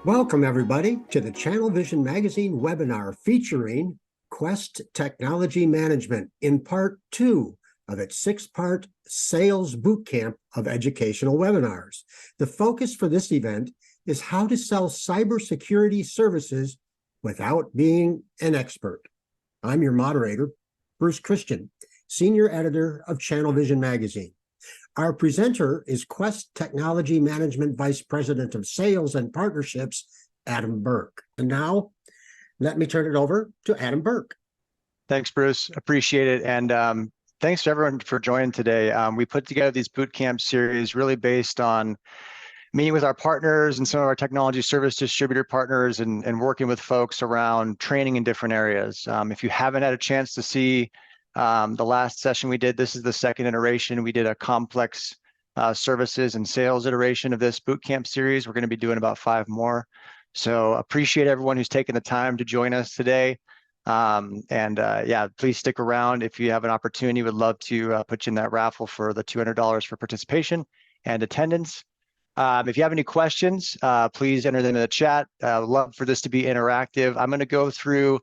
Welcome, everybody, to the Channel Vision Magazine webinar featuring Quest Technology Management in part 2 of its 6-part sales bootcamp of educational webinars. The focus for this event is how to sell cybersecurity services without being an expert. I'm your moderator, Bruce Christian, Senior Editor of Channel Vision Magazine. Our presenter is Quest Technology Management Vice President of Sales and Partnerships, Adam Burke. And now, let me turn it over to Adam Burke. Thanks, Bruce. Appreciate it. And thanks to everyone for joining today. We put together these bootcamp series really based on meeting with our partners and some of our technology service distributor partners and working with folks around training in different areas. If you haven't had a chance to see the last session we did, this is the second iteration. We did a complex services and sales iteration of this bootcamp series. We're going to be doing about 5 more. So appreciate everyone who's taken the time to join us today. Yeah, please stick around. If you have an opportunity, would love to put you in that raffle for the $200 for participation and attendance. If you have any questions, please enter them in the chat. Love for this to be interactive. I'm going to go through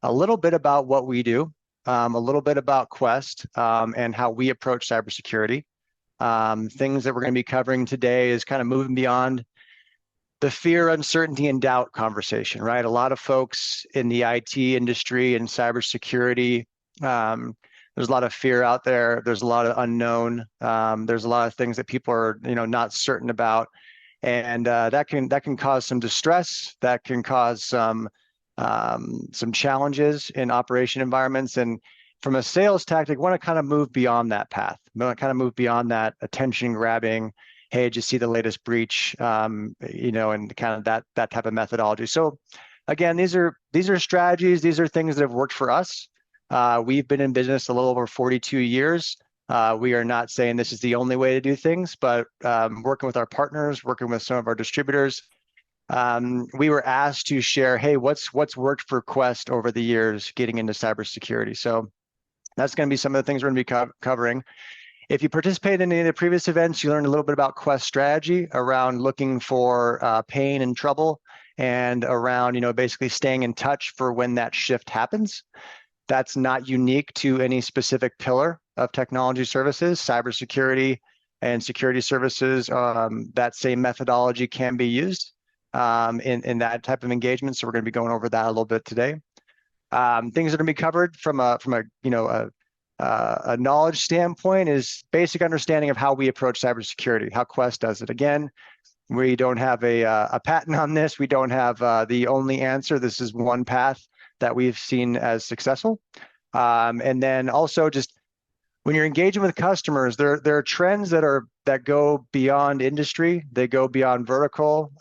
a little bit about what we do, a little bit about Quest, and how we approach cybersecurity. Things that we're going to be covering today is kind of moving beyond the fear, uncertainty, and doubt conversation, right? A lot of folks in the IT industry and cybersecurity, there's a lot of fear out there. There's a lot of unknown. There's a lot of things that people are, not certain about, and that can cause some distress. That can cause some challenges in operation environments. And from a sales tactic, want to kind of move beyond that path. Want to kind of move beyond that attention grabbing. Hey, did you see the latest breach? And kind of that type of methodology. So again, these are strategies. These are things that have worked for us. We've been in business a little over 42 years. We are not saying this is the only way to do things, but working with our partners, working with some of our distributors, we were asked to share, hey, what's worked for Quest over the years getting into cybersecurity. So that's going to be some of the things we're going to be covering. If you participated in any of the previous events, you learned a little bit about Quest strategy around looking for pain and trouble, and around basically staying in touch for when that shift happens. That's not unique to any specific pillar of technology services. Cybersecurity and security services, that same methodology can be used in that type of engagement. So we're going to be going over that a little bit today. Things that are going to be covered from a knowledge standpoint is basic understanding of how we approach cybersecurity, how Quest does it. Again, we don't have a patent on this. We don't have the only answer. This is one path that we've seen as successful. And then also just when you're engaging with customers, there are trends that go beyond industry. They go beyond vertical.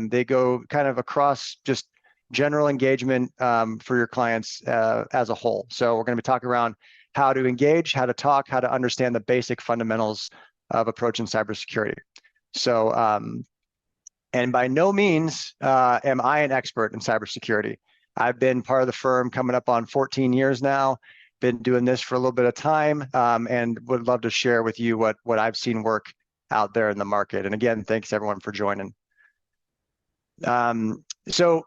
They go kind of across just general engagement for your clients as a whole. So we're going to be talking around how to engage, how to talk, how to understand the basic fundamentals of approaching cybersecurity. So, and by no means am I an expert in cybersecurity. I've been part of the firm coming up on 14 years now, been doing this for a little bit of time, and would love to share with you what I've seen work out there in the market. And again, thanks everyone for joining. So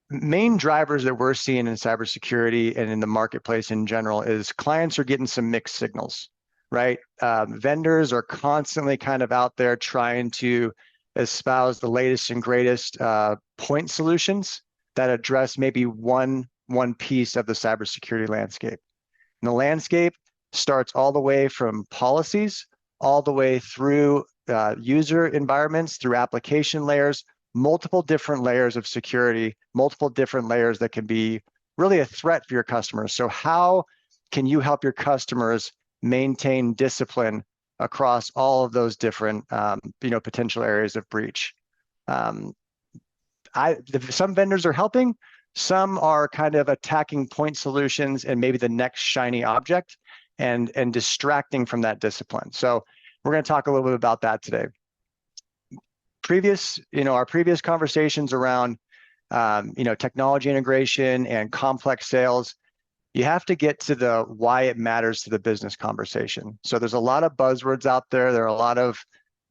main drivers that we're seeing in cybersecurity and in the marketplace in general is clients are getting some mixed signals, right? Vendors are constantly kind of out there trying to espouse the latest and greatest point solutions that address maybe one piece of the cybersecurity landscape. And the landscape starts all the way from policies, all the way through user environments, through application layers, multiple different layers of security, multiple different layers that can be really a threat for your customers. So how can you help your customers maintain discipline across all of those different potential areas of breach? Some vendors are helping, some are kind of attacking point solutions and maybe the next shiny object and distracting from that discipline. So we're going to talk a little bit about that today. Our previous conversations around technology integration and complex sales, you have to get to the why it matters to the business conversation. So there's a lot of buzzwords out there. There are a lot of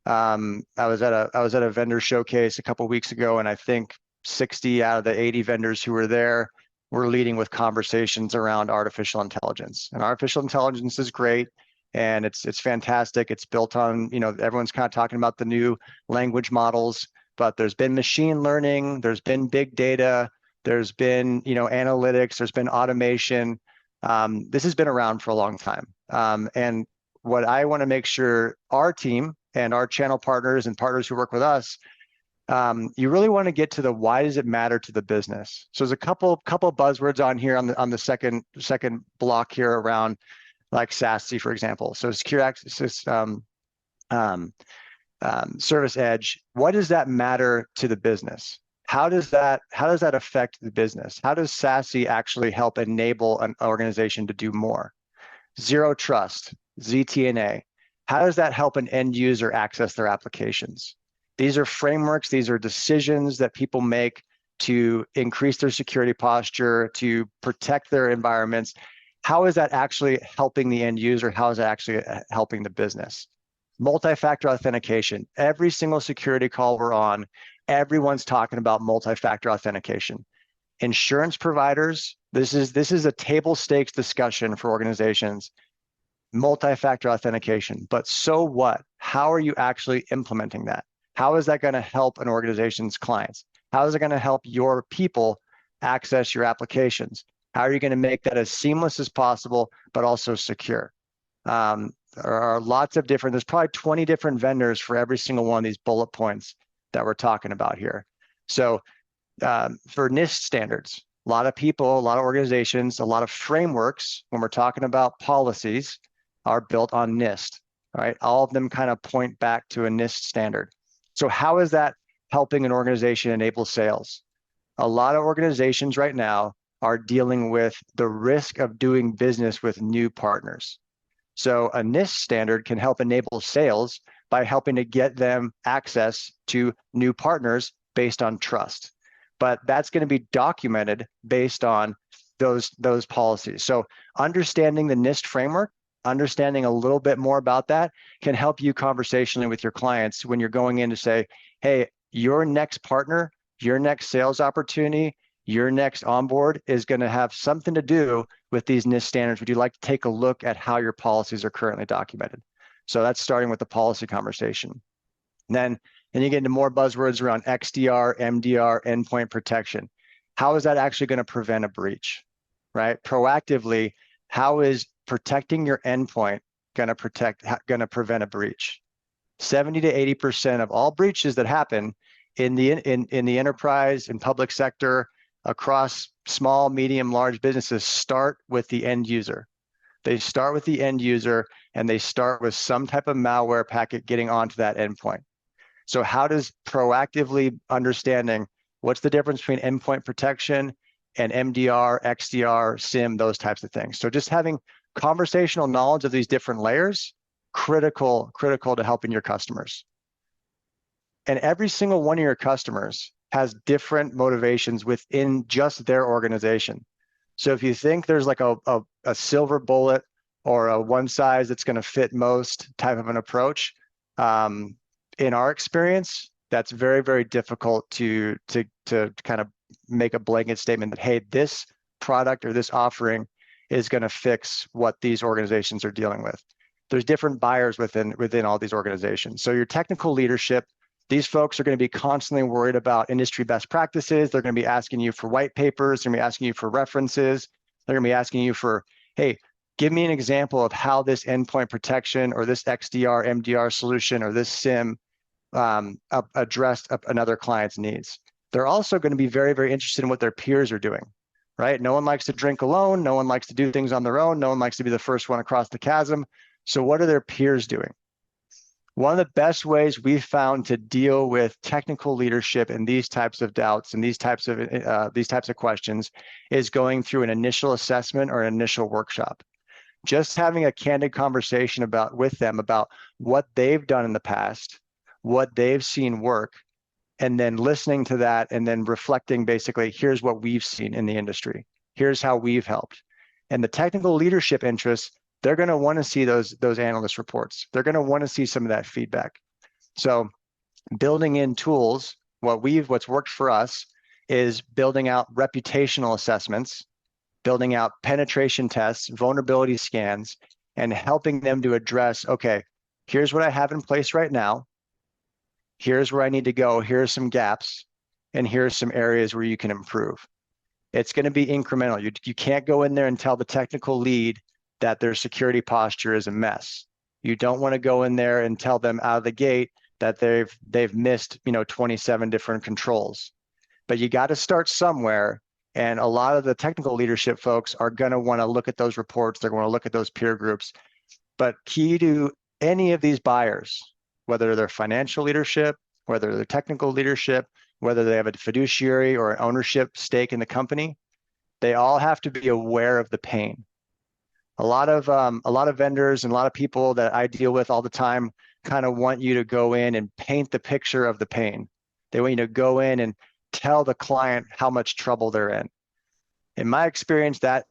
I was at a vendor showcase a couple weeks ago, and I think 60 out of the 80 vendors who were there were leading with conversations around artificial intelligence. And artificial intelligence is great, and it's fantastic. It's built on, everyone's kind of talking about the new language models, but there's been machine learning, there's been big data, there's been, analytics, there's been automation. This has been around for a long time. And what I want to make sure our team and our channel partners and partners who work with us, you really want to get to the why does it matter to the business. So there's a couple buzzwords on here on the second block here around like SASE, for example. So secure access service edge. What does that matter to the business? How does that affect the business? How does SASE actually help enable an organization to do more? Zero trust, ZTNA. How does that help an end user access their applications? These are frameworks, these are decisions that people make to increase their security posture, to protect their environments. How is that actually helping the end user? How is it actually helping the business? Multi-factor authentication. Every single security call we're on, everyone's talking about multi-factor authentication. Insurance providers, this is a table stakes discussion for organizations. Multi-factor authentication, but so what? How are you actually implementing that? How is that going to help an organization's clients? How is it going to help your people access your applications? How are you going to make that as seamless as possible, but also secure? There are lots of different, there's probably 20 different vendors for every single one of these bullet points that we're talking about here. So for NIST standards, a lot of people, a lot of organizations, a lot of frameworks, when we're talking about policies, are built on NIST, right? All of them kind of point back to a NIST standard. So how is that helping an organization enable sales? A lot of organizations right now are dealing with the risk of doing business with new partners. So a NIST standard can help enable sales by helping to get them access to new partners based on trust. But that's going to be documented based on those policies. So understanding the NIST framework, understanding a little bit more about that can help you conversationally with your clients when you're going in to say, hey, your next partner, your next sales opportunity, your next onboard is going to have something to do with these NIST standards. Would you like to take a look at how your policies are currently documented? So that's starting with the policy conversation. Then you get into more buzzwords around XDR, MDR, endpoint protection. How is that actually going to prevent a breach, right? Proactively, how is protecting your endpoint going to prevent a breach? 70 to 80% of all breaches that happen in the enterprise and public sector across small, medium, large businesses start with the end user. They start with the end user and they start with some type of malware packet getting onto that endpoint. So how does proactively understanding what's the difference between endpoint protection and MDR, XDR, SIM, those types of things. So just having conversational knowledge of these different layers, critical to helping your customers. And every single one of your customers has different motivations within just their organization. So if you think there's like a silver bullet or a one size that's going to fit most type of an approach, in our experience, that's very, very difficult to kind of make a blanket statement that, hey, this product or this offering is going to fix what these organizations are dealing with. There's different buyers within all these organizations. So your technical leadership, these folks are going to be constantly worried about industry best practices. They're going to be asking you for white papers. They're going to be asking you for references. They're going to be asking you for, hey, give me an example of how this endpoint protection or this XDR, MDR solution or this SIM addressed another client's needs. They're also going to be very, very interested in what their peers are doing, right? No one likes to drink alone. No one likes to do things on their own. No one likes to be the first one across the chasm. So what are their peers doing? One of the best ways we've found to deal with technical leadership and these types of doubts and these types of questions is going through an initial assessment or an initial workshop. Just having a candid conversation with them about what they've done in the past, what they've seen work, and then listening to that and then reflecting basically, here's what we've seen in the industry. Here's how we've helped. And the technical leadership interests, they're going to want to see those analyst reports. They're going to want to see some of that feedback. So building in tools, what's worked for us is building out reputational assessments, building out penetration tests, vulnerability scans, and helping them to address, okay, here's what I have in place right now. Here's where I need to go. Here's some gaps, and here's some areas where you can improve. It's going to be incremental. You can't go in there and tell the technical lead that their security posture is a mess. You don't want to go in there and tell them out of the gate that they've missed 27 different controls. But you got to start somewhere. And a lot of the technical leadership folks are going to want to look at those reports. They're going to look at those peer groups. But key to any of these buyers, whether they're financial leadership, whether they're technical leadership, whether they have a fiduciary or an ownership stake in the company, they all have to be aware of the pain. A lot of vendors and a lot of people that I deal with all the time kind of want you to go in and paint the picture of the pain. They want you to go in and tell the client how much trouble they're in. In my experience, that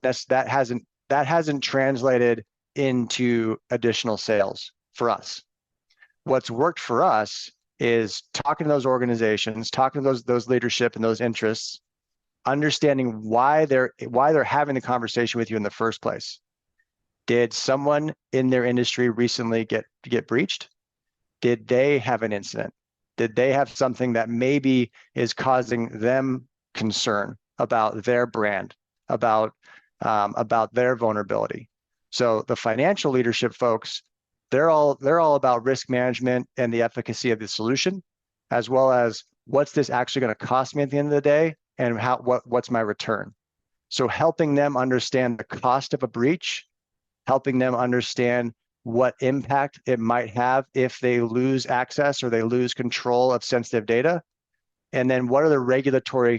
hasn't translated into additional sales for us. What's worked for us is talking to those organizations, talking to those leadership and those interests, understanding why they're having the conversation with you in the first place. Did someone in their industry recently get breached? Did they have an incident? Did they have something that maybe is causing them concern about their brand, about their vulnerability? So the financial leadership folks, they're all about risk management and the efficacy of the solution, as well as what's this actually going to cost me at the end of the day, and what's my return. So helping them understand the cost of a breach, helping them understand what impact it might have if they lose access or they lose control of sensitive data, and then what are the regulatory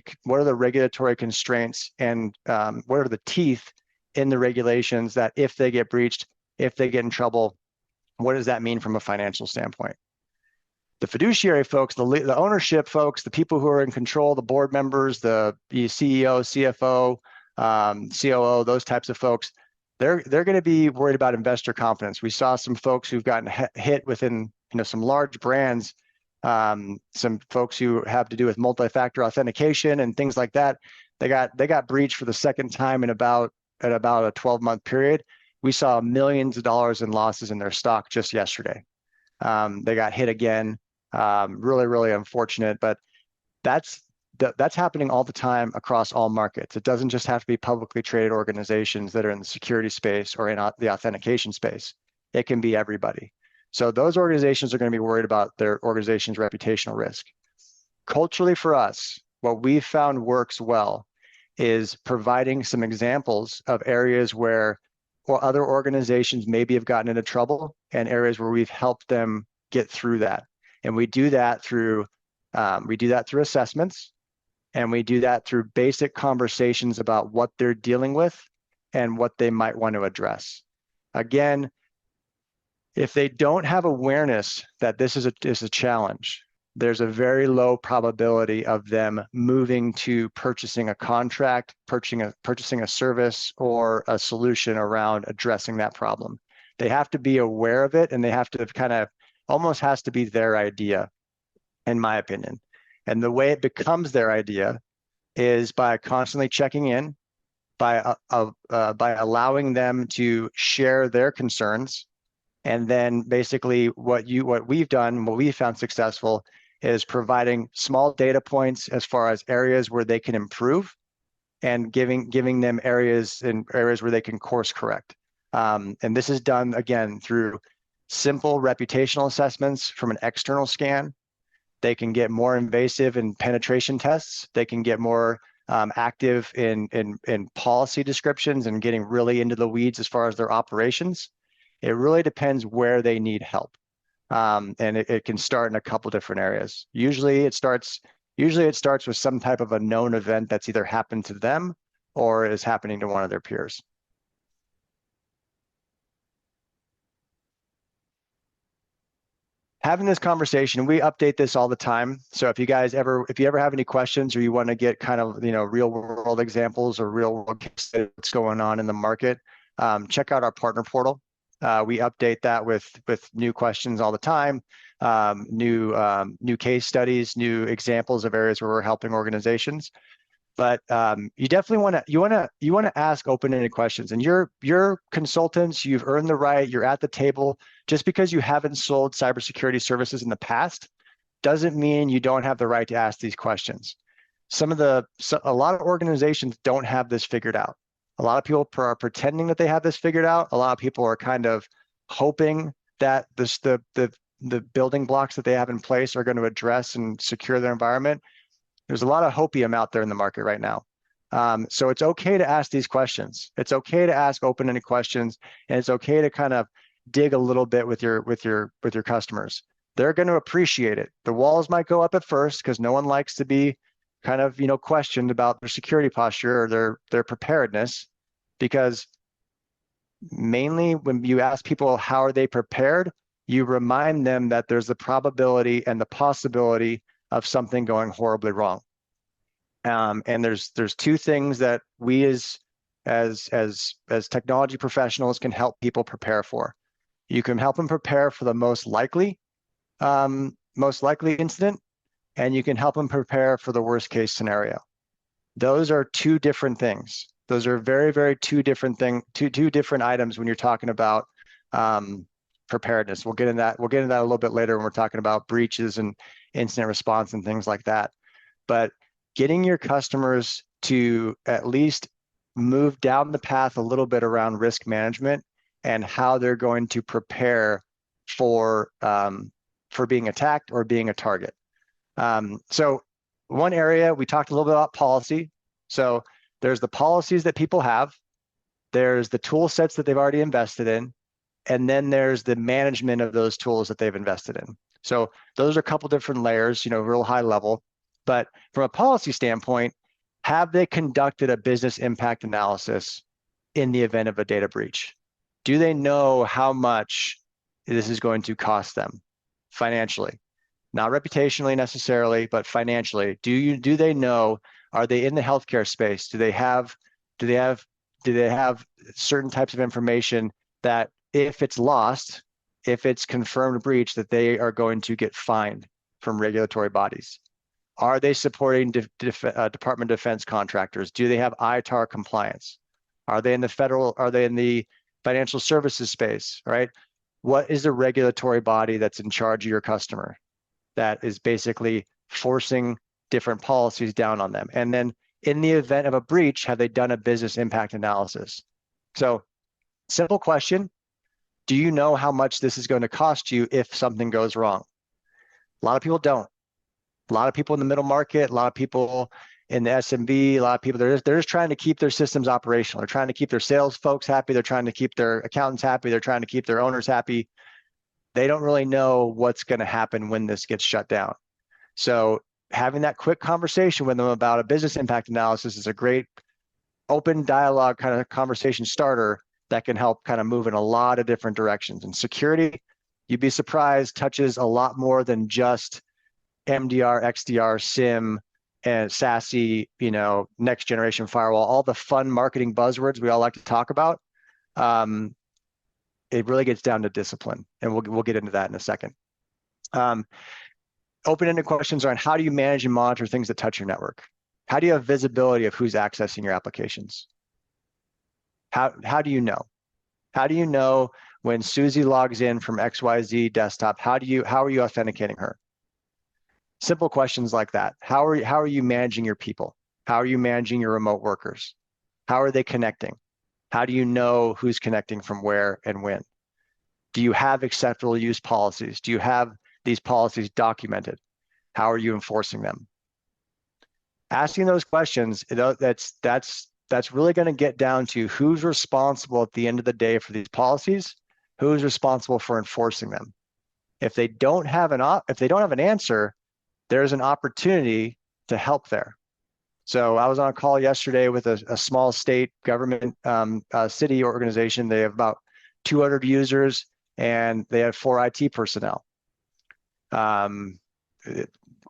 constraints and what are the teeth in the regulations that if they get breached, if they get in trouble, what does that mean from a financial standpoint? The fiduciary folks, the ownership folks, the people who are in control, the board members, the CEO, CFO, COO, those types of folks, they're going to be worried about investor confidence. We saw some folks who've gotten hit within some large brands, some folks who have to do with multi-factor authentication and things like that. They got breached for the second time in about a 12-month period. We saw millions of dollars in losses in their stock just yesterday. They got hit again. Really, really unfortunate, but that's happening all the time across all markets. It doesn't just have to be publicly traded organizations that are in the security space or in the authentication space. It can be everybody. So those organizations are going to be worried about their organization's reputational risk. Culturally for us, what we've found works well is providing some examples of areas where other organizations maybe have gotten into trouble and areas where we've helped them get through that. And we do that through assessments. And we do that through basic conversations about what they're dealing with and what they might want to address. Again, if they don't have awareness that this is a challenge, there's a very low probability of them moving to purchasing a contract, purchasing a service or a solution around addressing that problem. They have to be aware of it, and they have to almost has to be their idea, in my opinion. And the way it becomes their idea is by constantly checking in, by allowing them to share their concerns, and then basically what we've done, what we've found successful, is providing small data points as far as areas where they can improve, and giving them areas where they can course correct. And this is done again through simple reputational assessments from an external scan. They can get more invasive in penetration tests. They can get more active in policy descriptions and getting really into the weeds as far as their operations. It really depends where they need help. And it can start in a couple different areas. Usually it starts with some type of a known event that's either happened to them or is happening to one of their peers. Having this conversation, we update this all the time. So if you ever have any questions or you want to get kind of real world examples or real world what's going on in the market, check out our partner portal. We update that with new questions all the time, new case studies, new examples of areas where we're helping organizations. But you definitely want to ask open-ended questions. And you're consultants, you've earned the right, you're at the table. Just because you haven't sold cybersecurity services in the past doesn't mean you don't have the right to ask these questions. A lot of organizations don't have this figured out. A lot of people are pretending that they have this figured out. A lot of people are kind of hoping that the building blocks that they have in place are going to address and secure their environment. There's a lot of hopium out there in the market right now. So it's okay to ask these questions. It's okay to ask open-ended questions, and it's okay to kind of dig a little bit with your customers. They're going to appreciate it. The walls might go up at first because no one likes to be kind of questioned about their security posture or their preparedness, because mainly when you ask people how are they prepared, you remind them that there's the probability and the possibility of something going horribly wrong. And there's two things that we as technology professionals can help people prepare for. You can help them prepare for the most likely incident, and you can help them prepare for the worst case scenario. Those are two different things. Those are very, very two different items when you're talking about preparedness. We'll get into that a little bit later when we're talking about breaches and incident response and things like that. But getting your customers to at least move down the path a little bit around risk management and how they're going to prepare for being attacked or being a target. So one area, we talked a little bit about policy. So there's the policies that people have, there's the tool sets that they've already invested in, and then there's the management of those tools that they've invested in. So those are a couple different layers, real high level. But from a policy standpoint, have they conducted a business impact analysis in the event of a data breach? Do they know how much this is going to cost them financially? Not reputationally necessarily, but financially. Do they know? Are they in the healthcare space? Do they have certain types of information that if it's lost, if it's confirmed breach, that they are going to get fined from regulatory bodies? Are they supporting Department of Defense contractors? Do they have ITAR compliance? Are they in the financial services space, right? What is the regulatory body that's in charge of your customer that is basically forcing different policies down on them? And then in the event of a breach, have they done a business impact analysis? So simple question. Do you know how much this is going to cost you if something goes wrong? A lot of people don't. A lot of people in the middle market, a lot of people in the SMB, a lot of people, they're just trying to keep their systems operational. They're trying to keep their sales folks happy. They're trying to keep their accountants happy. They're trying to keep their owners happy. They don't really know what's going to happen when this gets shut down. So having that quick conversation with them about a business impact analysis is a great open dialogue kind of conversation starter that can help kind of move in a lot of different directions. And security, you'd be surprised, touches a lot more than just MDR, XDR, SIM, and SASE, next generation firewall, all the fun marketing buzzwords we all like to talk about. It really gets down to discipline, and we'll get into that in a second. Open-ended questions are on how do you manage and monitor things that touch your network? How do you have visibility of who's accessing your applications? How do you know? How do you know when Susie logs in from XYZ desktop? How are you authenticating her? Simple questions like that. How are you managing your people? How are you managing your remote workers? How are they connecting? How do you know who's connecting from where and when? Do you have acceptable use policies? Do you have these policies documented? How are you enforcing them? Asking those questions, that's really going to get down to who's responsible at the end of the day for these policies, who's responsible for enforcing them. If they don't have an answer, there's an opportunity to help there. So I was on a call yesterday with a small state government city organization. They have about 200 users and they have 4 IT personnel. Kind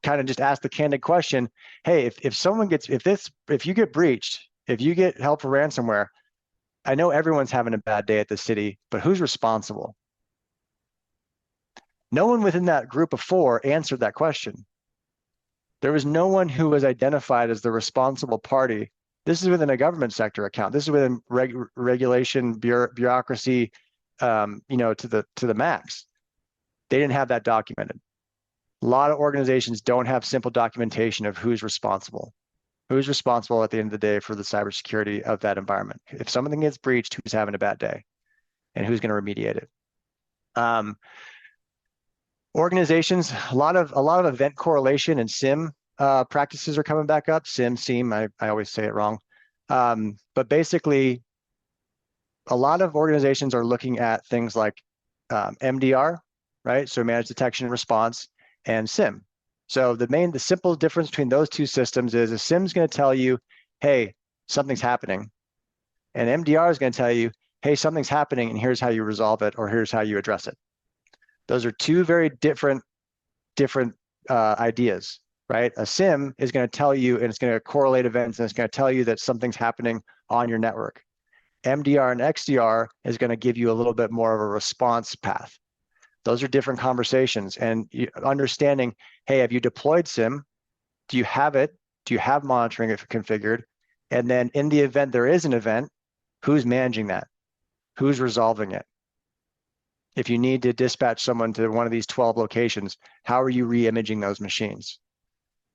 of just ask the candid question, hey, if you get breached, if you get help for ransomware, I know everyone's having a bad day at the city, but who's responsible? No one within that group of 4 answered that question. There was no one who was identified as the responsible party. This is within a government sector account. This is within regulation, bureaucracy, to the max. They didn't have that documented. A lot of organizations don't have simple documentation of who's responsible. Who's responsible at the end of the day for the cybersecurity of that environment? If something gets breached, who's having a bad day? And who's going to remediate it? Organizations, a lot of event correlation and SIM practices are coming back up. SIM, I always say it wrong. But basically, a lot of organizations are looking at things like MDR, right? So managed detection and response, and SIM. So the simple difference between those two systems is a SIM is going to tell you, hey, something's happening. And MDR is going to tell you, hey, something's happening and here's how you resolve it, or here's how you address it. Those are two very different ideas, right? A SIM is going to tell you, and it's going to correlate events, and it's going to tell you that something's happening on your network. MDR and XDR is going to give you a little bit more of a response path. Those are different conversations, and understanding, hey, have you deployed SIM? Do you have it? Do you have monitoring if configured? And then in the event there is an event, who's managing that? Who's resolving it? If you need to dispatch someone to one of these 12 locations, how are you re-imaging those machines?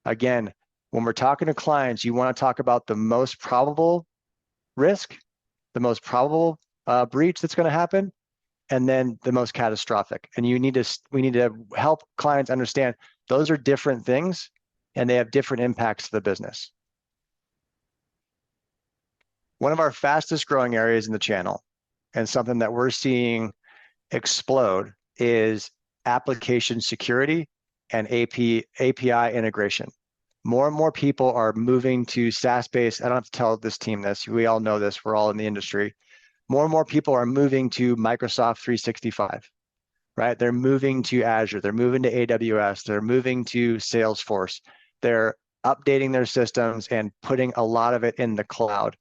Again, when we're talking to clients, you want to talk about the most probable risk, the most probable breach that's going to happen, and then the most catastrophic. And we need to help clients understand those are different things and they have different impacts to the business. One of our fastest growing areas in the channel, and something that we're seeing explode, is application security and API integration. More and more people are moving to SaaS-based. I don't have to tell this team this. We all know this. We're all in the industry. More and more people are moving to Microsoft 365, right? They're moving to Azure. They're moving to AWS. They're moving to Salesforce. They're updating their systems and putting a lot of it in the cloud.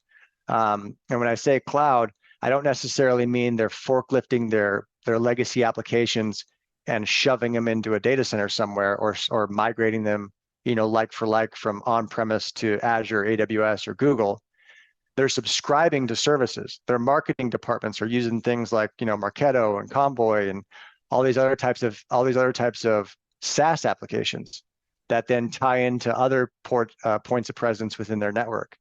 And when I say cloud, I don't necessarily mean they're forklifting their legacy applications and shoving them into a data center somewhere, or migrating them, like for like, from on-premise to Azure, AWS, or Google. They're subscribing to services. Their marketing departments are using things like, Marketo and Convoy and all these other types of SaaS applications that then tie into other points of presence within their network.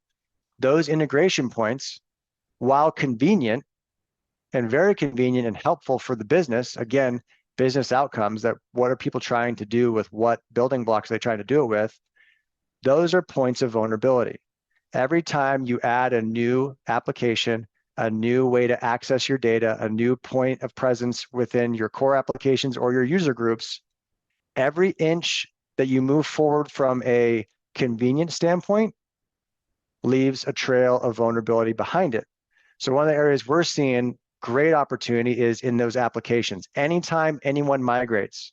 Those integration points, while convenient and very convenient and helpful for the business, again, business outcomes, that what are people trying to do with what building blocks are they trying to do it with, those are points of vulnerability. Every time you add a new application, a new way to access your data, a new point of presence within your core applications or your user groups, every inch that you move forward from a convenience standpoint leaves a trail of vulnerability behind it. So one of the areas we're seeing great opportunity is in those applications. Anytime anyone migrates,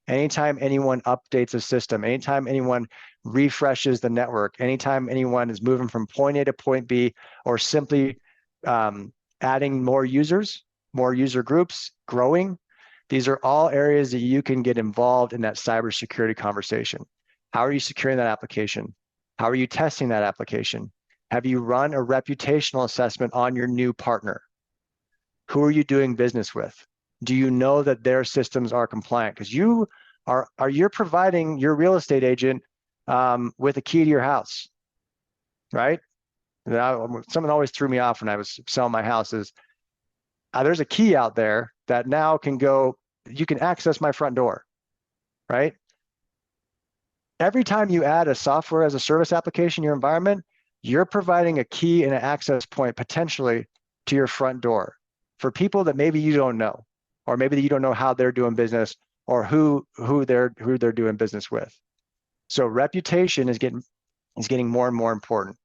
anytime anyone updates a system, anytime anyone refreshes the network, anytime anyone is moving from point A to point B, or simply adding more users, more user groups, growing, these are all areas that you can get involved in that cybersecurity conversation. How are you securing that application? How are you testing that application? Have you run a reputational assessment on your new partner? Who are you doing business with? Do you know that their systems are compliant? Because you're providing your real estate agent with a key to your house, right? Something always threw me off when I was selling my house is there's a key out there that now you can access my front door, right? Every time you add a software as a service application in your environment, you're providing a key and an access point potentially to your front door for people that maybe you don't know, or maybe you don't know how they're doing business, or who they're doing business with. So reputation is getting more and more important.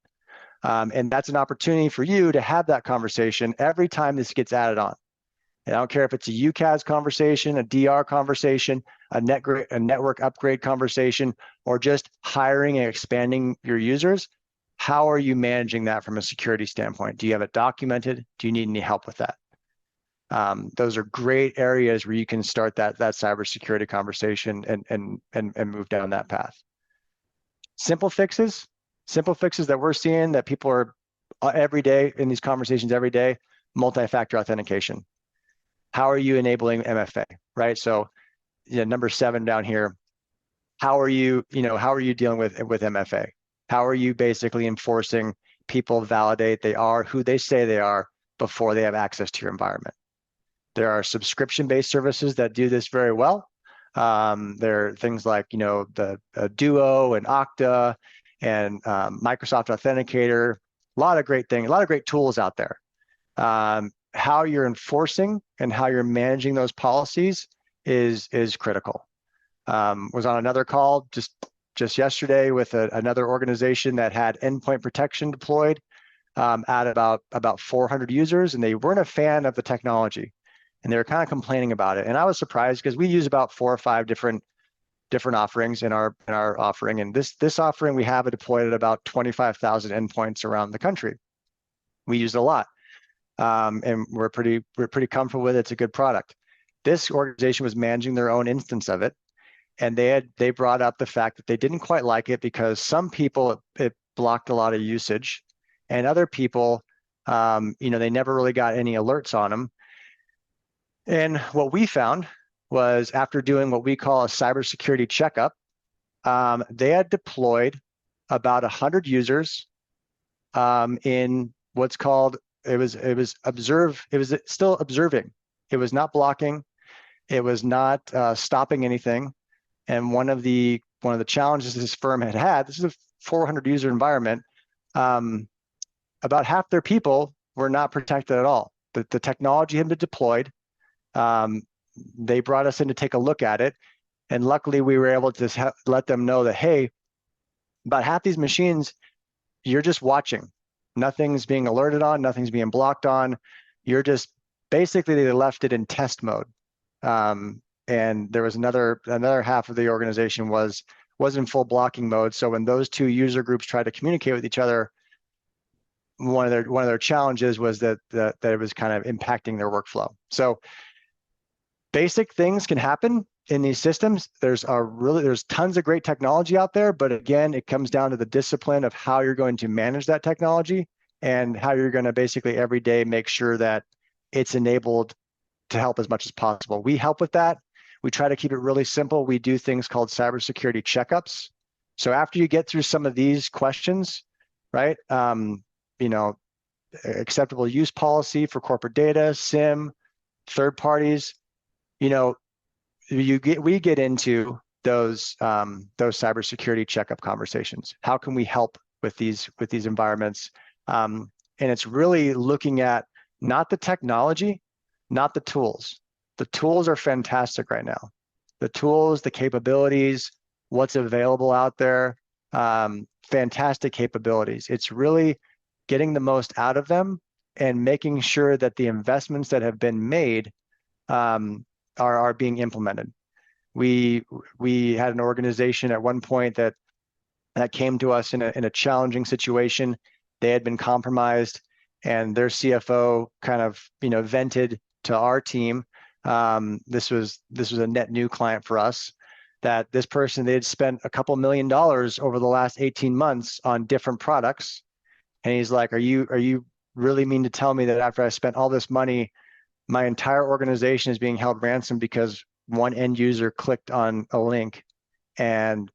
And that's an opportunity for you to have that conversation every time this gets added on. And I don't care if it's a UCaaS conversation, a DR conversation, a network upgrade conversation, or just hiring and expanding your users. How are you managing that from a security standpoint? Do you have it documented? Do you need any help with that? Those are great areas where you can start that cybersecurity conversation and move down that path. Simple fixes that we're seeing that people are every day in these conversations every day, multi-factor authentication. How are you enabling MFA, right? So, number 7 down here, how are you dealing with MFA? How are you basically enforcing people validate they are who they say they are before they have access to your environment? There are subscription-based services that do this very well. There are things like, the Duo and Okta and Microsoft Authenticator, a lot of great things, a lot of great tools out there. How you're enforcing and how you're managing those policies is critical. Was on another call just yesterday with another organization that had endpoint protection deployed at about 400 users, and they weren't a fan of the technology. And they were kind of complaining about it. And I was surprised because we use about 4 or 5 different offerings in our offering. And this offering, we have it deployed at about 25,000 endpoints around the country. We use it a lot. And we're pretty comfortable with it. It's a good product. This organization was managing their own instance of it. And they brought up the fact that they didn't quite like it because some people, it blocked a lot of usage, and other people, they never really got any alerts on them. And what we found was, after doing what we call a cybersecurity checkup, they had deployed about 100 users in what's called, it was still observing. It was not blocking. It was not stopping anything. And one of the challenges this firm had, this is a 400 user environment, about half their people were not protected at all. The technology had been deployed. They brought us in to take a look at it. And luckily we were able to let them know that, hey, about half these machines, you're just watching. Nothing's being alerted on, nothing's being blocked on. You're just, basically they left it in test mode. And there was another half of the organization was in full blocking mode. So when those 2 user groups tried to communicate with each other, one of their challenges was that it was kind of impacting their workflow. So basic things can happen in these systems. There's tons of great technology out there, but again, it comes down to the discipline of how you're going to manage that technology and how you're going to basically every day make sure that it's enabled to help as much as possible. We help with that. We try to keep it really simple. We do things called cybersecurity checkups. So after you get through some of these questions, right? Acceptable use policy for corporate data, SIM, third parties, we get into those cybersecurity checkup conversations. How can we help with these environments? And it's really looking at not the technology, not the tools. The tools are fantastic right now. The tools, the capabilities, what's available out there, fantastic capabilities. It's really getting the most out of them and making sure that the investments that have been made are being implemented. We had an organization at one point that came to us in a challenging situation. They had been compromised, and their CFO kind of vented to our team. This was a net new client for us, that this person, they had spent a couple $1 million over the last 18 months on different products. And he's like, are you really mean to tell me that after I spent all this money, my entire organization is being held ransom because one end user clicked on a link and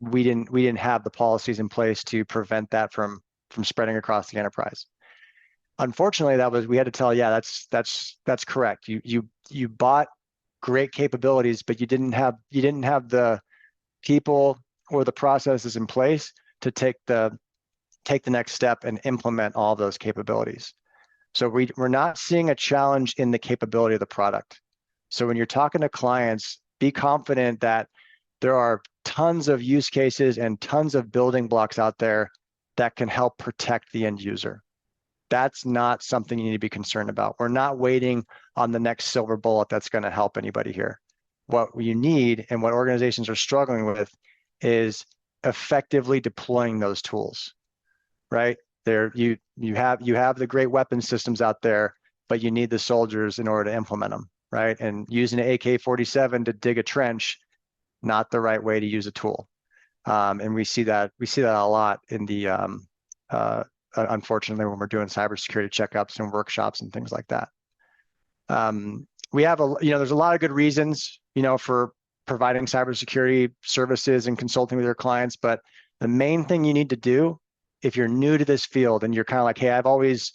we didn't have the policies in place to prevent that from spreading across the enterprise? Unfortunately, we had to tell, yeah, that's correct. You bought great capabilities, but you didn't have the people or the processes in place to take the next step and implement all those capabilities. So we're not seeing a challenge in the capability of the product. So when you're talking to clients, be confident that there are tons of use cases and tons of building blocks out there that can help protect the end user. That's not something you need to be concerned about. We're not waiting on the next silver bullet that's going to help anybody here. What you need and what organizations are struggling with is effectively deploying those tools. right? You have the great weapon systems out there, but you need the soldiers in order to implement them, right? And using an AK-47 to dig a trench, not the right way to use a tool. And we see that a lot in the unfortunately when we're doing cybersecurity checkups and workshops and things like that. We have there's a lot of good reasons, for providing cybersecurity services and consulting with your clients, but the main thing you need to do if you're new to this field and you're kind of like, hey, I've always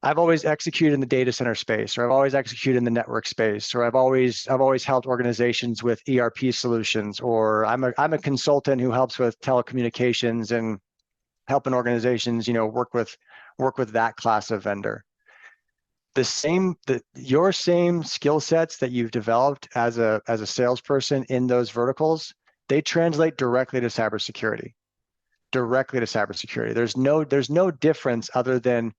executed in the data center space, or I've always executed in the network space, or I've always helped organizations with ERP solutions, or I'm a consultant who helps with telecommunications and helping organizations, work with that class of vendor. Your same skill sets that you've developed as a salesperson in those verticals, they translate directly to cybersecurity. There's no difference other than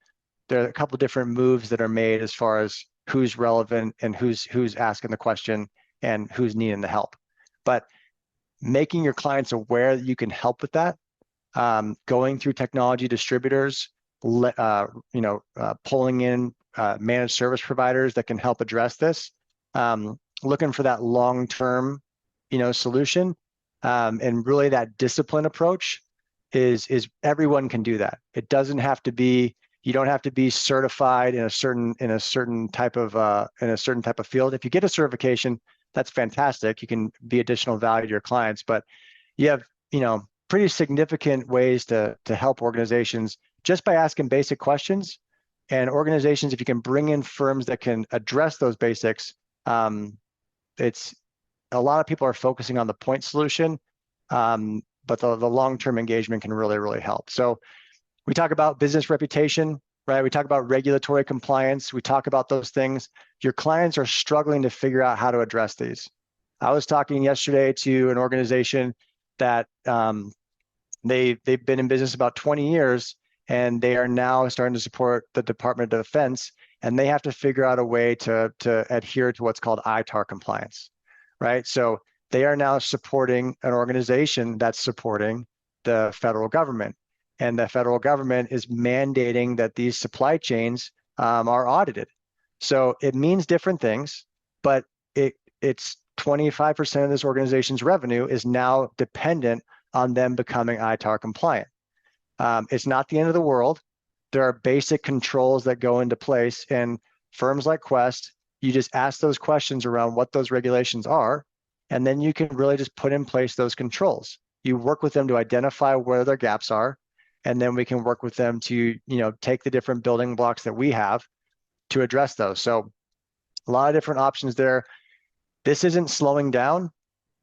there are a couple of different moves that are made as far as who's relevant and who's asking the question and who's needing the help. But making your clients aware that you can help with that, going through technology distributors, pulling in managed service providers that can help address this, looking for that long-term, solution, and really that discipline approach is everyone can do that. It doesn't have to be. You don't have to be certified in a certain type of field. If you get a certification, that's fantastic. You can be additional value to your clients, but you have, pretty significant ways to help organizations just by asking basic questions. And organizations, if you can bring in firms that can address those basics, it's a lot of people are focusing on the point solution, but the long-term engagement can really, really help. So we talk about business reputation, right? We talk about regulatory compliance. We talk about those things. Your clients are struggling to figure out how to address these. I was talking yesterday to an organization that they've been in business about 20 years, and they are now starting to support the Department of Defense, and they have to figure out a way to adhere to what's called ITAR compliance, right? So they are now supporting an organization that's supporting the federal government. And the federal government is mandating that these supply chains are audited. So it means different things, but it's 25% of this organization's revenue is now dependent on them becoming ITAR compliant. It's not the end of the world. There are basic controls that go into place, and firms like Quest, you just ask those questions around what those regulations are, and then you can really just put in place those controls. You work with them to identify where their gaps are, and then we can work with them to, take the different building blocks that we have to address those. So a lot of different options there. This isn't slowing down.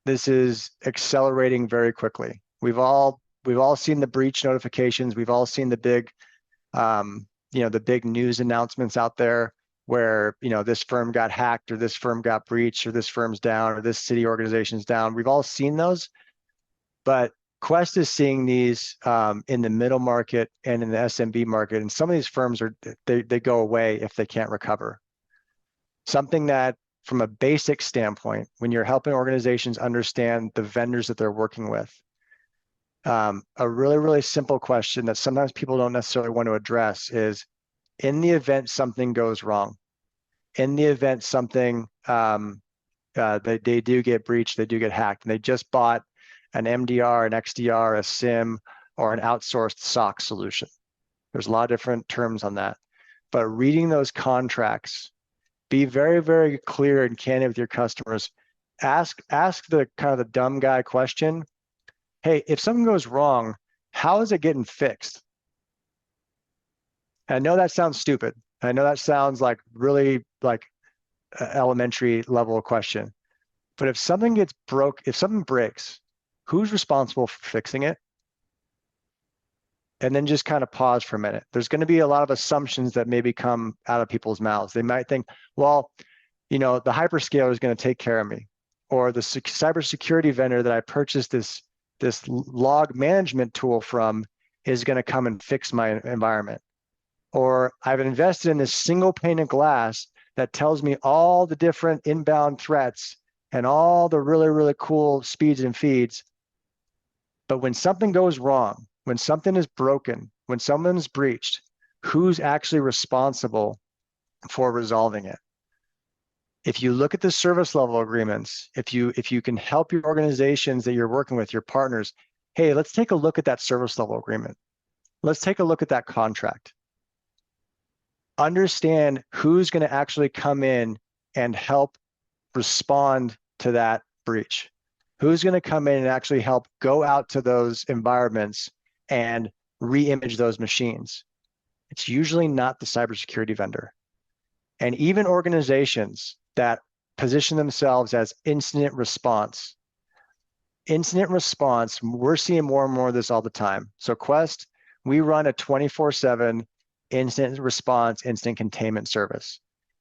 This is accelerating very quickly. We've all seen the breach notifications. We've all seen the big, the big news announcements out there where, this firm got hacked, or this firm got breached, or this firm's down, or this city organization's down. We've all seen those, but Quest is seeing these in the middle market and in the SMB market, and some of these firms they go away if they can't recover. Something that, from a basic standpoint, when you're helping organizations understand the vendors that they're working with, a really, really simple question that sometimes people don't necessarily want to address is, in the event something goes wrong, in the event something they do get breached, they do get hacked, and they just bought an MDR, an XDR, a SIM, or an outsourced SOC solution. There's a lot of different terms on that. But reading those contracts, be very, very clear and candid with your customers. Ask the kind of the dumb guy question. Hey, if something goes wrong, how is it getting fixed? And I know that sounds stupid. I know that sounds like really like elementary level question. But if something if something breaks, who's responsible for fixing it? And then just kind of pause for a minute. There's going to be a lot of assumptions that maybe come out of people's mouths. They might think, well, the hyperscaler is going to take care of me, or the cybersecurity vendor that I purchased this log management tool from is going to come and fix my environment. Or I've invested in this single pane of glass that tells me all the different inbound threats and all the really, really cool speeds and feeds. But when something goes wrong, when something is broken, when someone's breached, who's actually responsible for resolving it? If you look at the service level agreements, if you can help your organizations that you're working with, your partners, hey, let's take a look at that service level agreement. Let's take a look at that contract. Understand who's going to actually come in and help respond to that breach. Who's going to come in and actually help go out to those environments and re-image those machines? It's usually not the cybersecurity vendor. And even organizations that position themselves as incident response, we're seeing more and more of this all the time. So Quest, we run a 24/7 incident response, incident containment service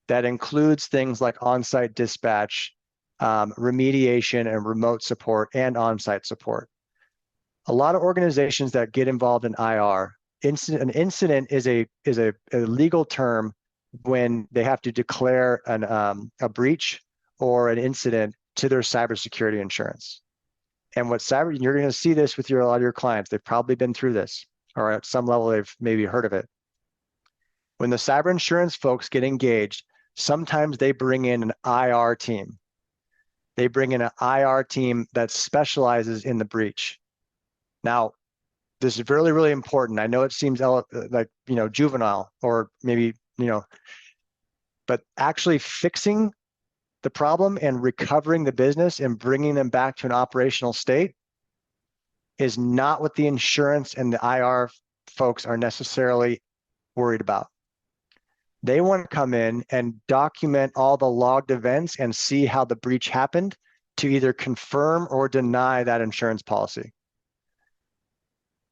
that includes things like on-site dispatch, remediation and remote support, and on-site support. A lot of organizations that get involved in IR, an incident is a legal term when they have to declare a breach or an incident to their cybersecurity insurance. And you're going to see this with a lot of your clients. They've probably been through this, or at some level they've maybe heard of it. When the cyber insurance folks get engaged, sometimes they bring in an IR team. They bring in an IR team that specializes in the breach. Now, this is really, really important. I know it seems like, juvenile, or maybe, but actually fixing the problem and recovering the business and bringing them back to an operational state is not what the insurance and the IR folks are necessarily worried about. They want to come in and document all the logged events and see how the breach happened to either confirm or deny that insurance policy.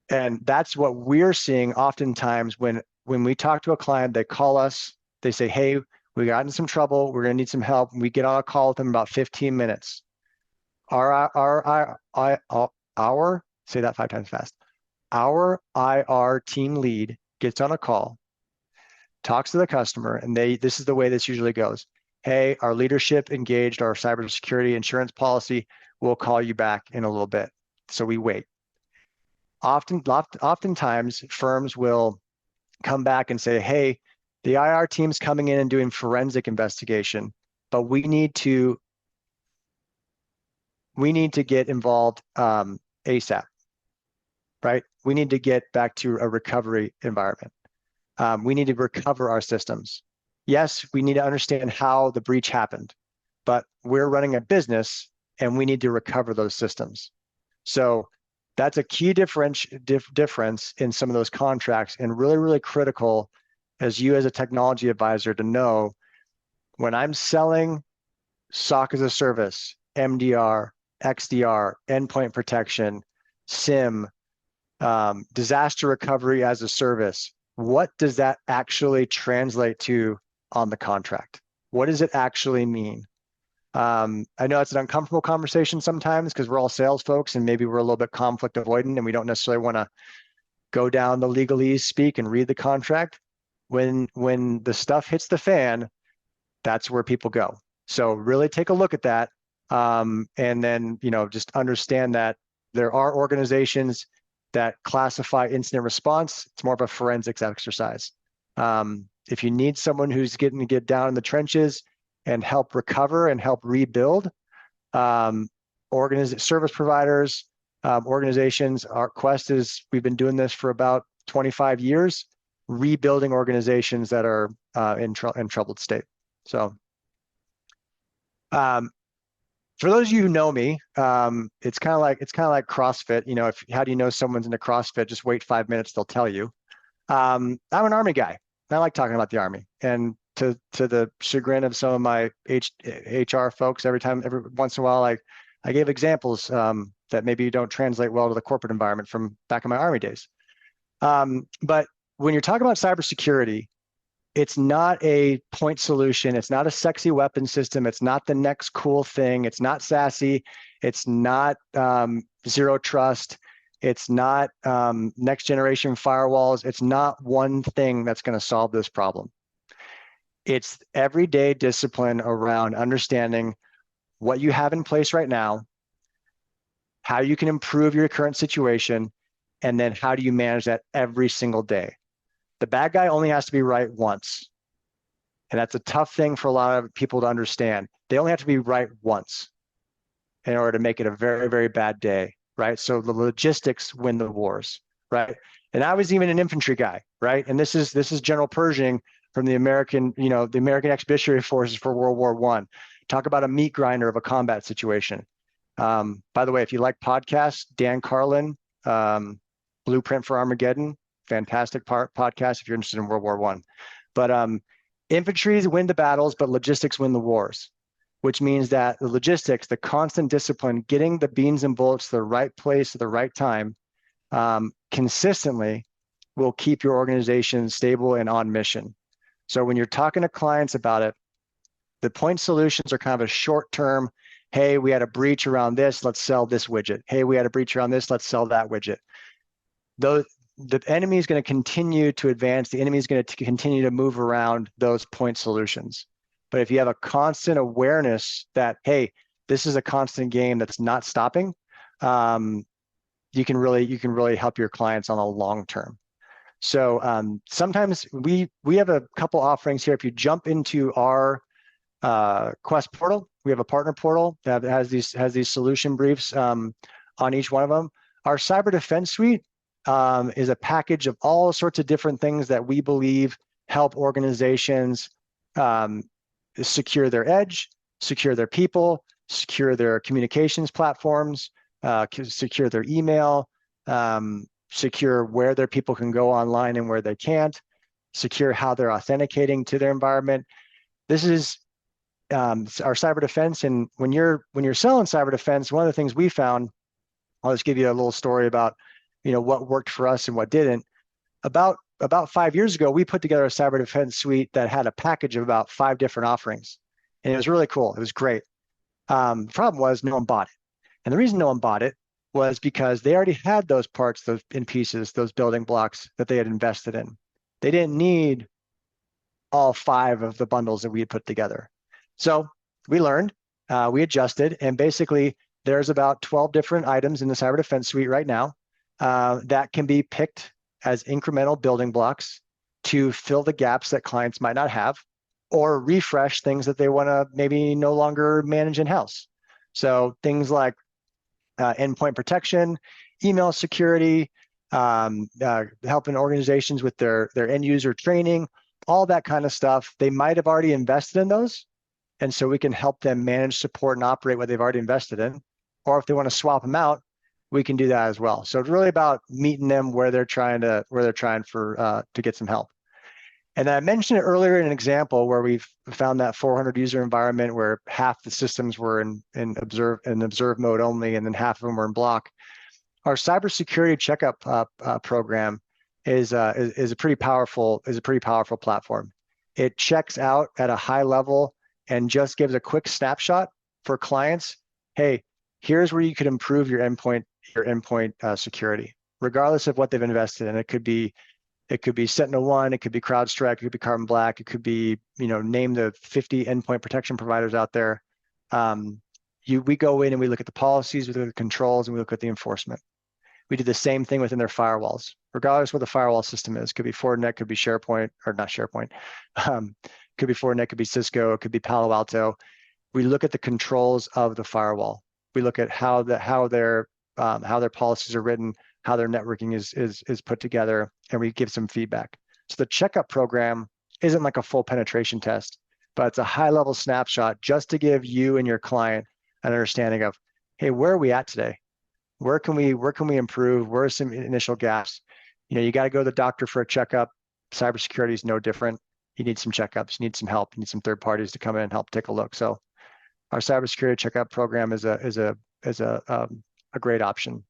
And that's what we're seeing oftentimes when we talk to a client, they call us, they say, hey, we got in some trouble, we're going to need some help. We get on a call with them about 15 minutes. Say that 5 times fast. Our IR team lead gets on a call, talks to the customer, and this is the way this usually goes. Hey, our leadership engaged our cybersecurity insurance policy. We'll call you back in a little bit. So we wait. Oftentimes, firms will come back and say, hey, the IR team's coming in and doing forensic investigation, but we need to get involved ASAP, right? We need to get back to a recovery environment. We need to recover our systems. Yes, we need to understand how the breach happened, but we're running a business and we need to recover those systems. So that's a key difference in some of those contracts, and really, really critical as a technology advisor to know when I'm selling SOC as a service, MDR, XDR, endpoint protection, SIM, disaster recovery as a service, what does that actually translate to on the contract? What does it actually mean? I know it's an uncomfortable conversation sometimes because we're all sales folks and maybe we're a little bit conflict avoidant and we don't necessarily want to go down the legalese speak and read the contract. When the stuff hits the fan, that's where people go. So really take a look at that, and then just understand that there are organizations that classify incident response. It's more of a forensics exercise. If you need someone who's getting to get down in the trenches and help recover and help rebuild, service providers, organizations, our Quest we've been doing this for about 25 years, rebuilding organizations that are in troubled state. So for those of you who know me, it's kind of like CrossFit. How do you know someone's into CrossFit? Just wait 5 minutes, they'll tell you. I'm an Army guy. I like talking about the Army, and to the chagrin of some of my HR folks, every once in a while, I gave examples that maybe don't translate well to the corporate environment from back in my Army days. But when you're talking about cybersecurity, it's not a point solution. It's not a sexy weapon system. It's not the next cool thing. It's not SASE. It's not zero trust. It's not next generation firewalls. It's not one thing that's going to solve this problem. It's everyday discipline around understanding what you have in place right now, how you can improve your current situation, And then how do you manage that every single day? The bad guy only has to be right once. And that's a tough thing for a lot of people to understand. They only have to be right once in order to make it a very, very bad day, right? So the logistics win the wars, right? And I was even an infantry guy, right? And this is General Pershing from the American, the American Expeditionary Forces for World War I. Talk about a meat grinder of a combat situation. By the way, if you like podcasts, Dan Carlin, Blueprint for Armageddon, fantastic podcast if you're interested in World War I. But infantry win the battles, but logistics win the wars, which means that the logistics, the constant discipline, getting the beans and bullets to the right place at the right time, consistently will keep your organization stable and on mission. So when you're talking to clients about it, the point solutions are kind of a short-term, hey, we had a breach around this, let's sell this widget. Hey, we had a breach around this, let's sell that widget. The enemy is going to continue to advance. The enemy is going to continue to move around those point solutions. But if you have a constant awareness that, hey, this is a constant game that's not stopping, you can really help your clients on a long term. So sometimes we have a couple offerings here. If you jump into our Quest portal, we have a partner portal that has these solution briefs on each one of them. Our cyber defense suite is a package of all sorts of different things that we believe help organizations secure their edge, secure their people, secure their communications platforms, secure their email, secure where their people can go online and where they can't, secure how they're authenticating to their environment. This is our cyber defense. And when you're selling cyber defense, one of the things we found, I'll just give you a little story about what worked for us and what didn't. About 5 years ago, we put together a cyber defense suite that had a package of about 5 different offerings. And it was really cool. It was great. The problem was no one bought it. And the reason no one bought it was because they already had those parts, those in pieces, those building blocks that they had invested in. They didn't need all 5 of the bundles that we had put together. So we learned, we adjusted, and basically there's about 12 different items in the cyber defense suite right now that can be picked as incremental building blocks to fill the gaps that clients might not have, or refresh things that they want to maybe no longer manage in-house. So things like endpoint protection, email security, helping organizations with their end user training, all that kind of stuff. They might have already invested in those. And so we can help them manage, support, and operate what they've already invested in. Or if they want to swap them out, we can do that as well. So it's really about meeting them where they're trying to get some help. And I mentioned it earlier in an example where we've found that 400 user environment where half the systems were in observe mode only, and then half of them were in block. Our cybersecurity checkup program is a pretty powerful platform. It checks out at a high level and just gives a quick snapshot for clients. Hey, here's where you could improve your endpoint security, regardless of what they've invested in. It could be SentinelOne, it could be CrowdStrike, it could be Carbon Black, it could be, name the 50 endpoint protection providers out there. We go in and we look at the policies, we look at the controls, and we look at the enforcement. We do the same thing within their firewalls, regardless of what the firewall system is. Could be Fortinet, could be SharePoint, or not SharePoint. Could be Fortinet, could be Cisco, it could be Palo Alto. We look at the controls of the firewall. We look at how their policies are written, how their networking is put together, and we give some feedback. So the checkup program isn't like a full penetration test, but it's a high-level snapshot just to give you and your client an understanding of, hey, where are we at today? Where can we improve? Where are some initial gaps? You got to go to the doctor for a checkup. Cybersecurity is no different. You need some checkups. You need some help. You need some third parties to come in and help take a look. So our cybersecurity checkup program is a great option.